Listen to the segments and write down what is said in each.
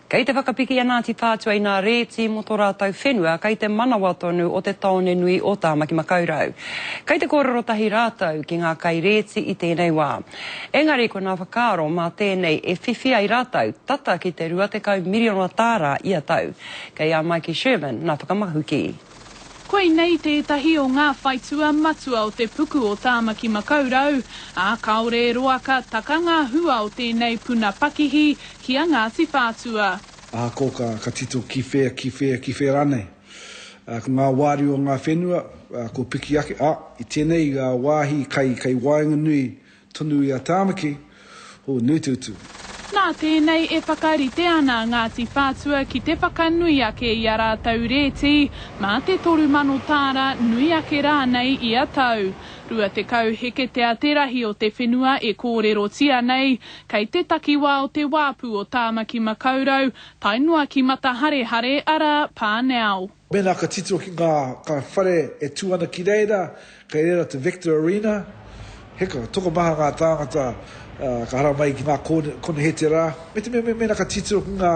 Kei te whakapiki a Ngāti Whātua i ngā rēti mo tō rātau whenua, kei te manawa tonu o te taone nui o Tāmaki Makaurau. Kei te kōrero tahi rātau ki ngā kai rēti i tēnei wā. Engari ko ngā whakaaro mā tēnei e whiwhi ai rātau tata ki te 20 miriona tāra ia tau. Kei a Mikey Sherman nā whakamahuki. Koe nei tētahi o ngā whaitua matua o te puku o Tāmaki Makaurau, a kaore roaka takanga hua o tēnei puna pakihi ki a Ngāti Whātua. Ko ka tito ki whea rane. Ko ngā wāri o ngā whenua, ko piki ake, i tēnei wāhi kai wāinga nui tonu i a Tāmaki, o nui tūtu. Nā tēnei e whakarite ana Ngāti Whātua ki te whakanui ake i a rātau rēti, mā te 3 tāra nui ake rānei i a tau. Rua te kau heke te aterahi o te whenua e kōrero tia nei, kei te takiwā o te wāpu o Tāmaki Makaurau, tainua ki mata hare ara pāneau. Mena ka titiro ki ka whare e tuana ki reira, kei reira te Victor Arena, heka, toko maha ngā tāngata, ka hara mai ki ngā kone he te rā. Mena ka titiro ki ngā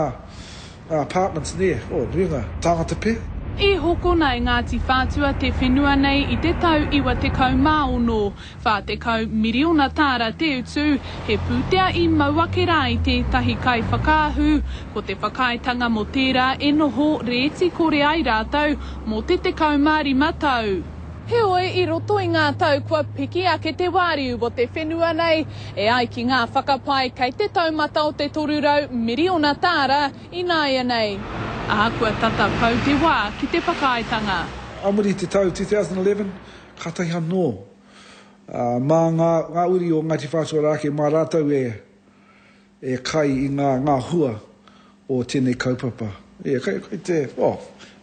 apartments nia, nui ngā tāngata pe. E hoko nei Ngāti Whātua te whenua nei i te tau 20 maono, whā te kau miriona tāra te utu, he pūtea i mauake rā i tētahi kai whakāhu, ko te whakaitanga mo tērā e noho rēti kore ai rātau mo te 15 tau. Heoi i roto i ngā tau kua piki ake te wāriu o te whenua nei, e ai ki ngā whakapai kei te taumata o te 3 miriona tāra i nāia nei. Kua tata pau te wā ki te whakaitanga. Amuri te tau 2011, katahi anō. Mā ngā uri o Ngāti Whātua rāke, mā rātau e kai i ngā hua o tēnei kaupapa. Kei te,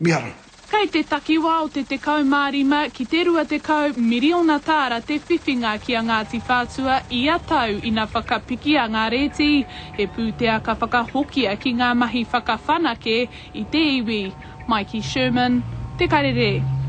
mihara. Kei te takiwā o te 15 ki te 20 miriona tāra te whiwhinga ki a Ngāti Whātua i a tau ina whakapiki a ngā rēti, he pūtea ka whakahokia ki ngā mahi whakawhanake i te iwi. Mikey Sherman, Te Karere.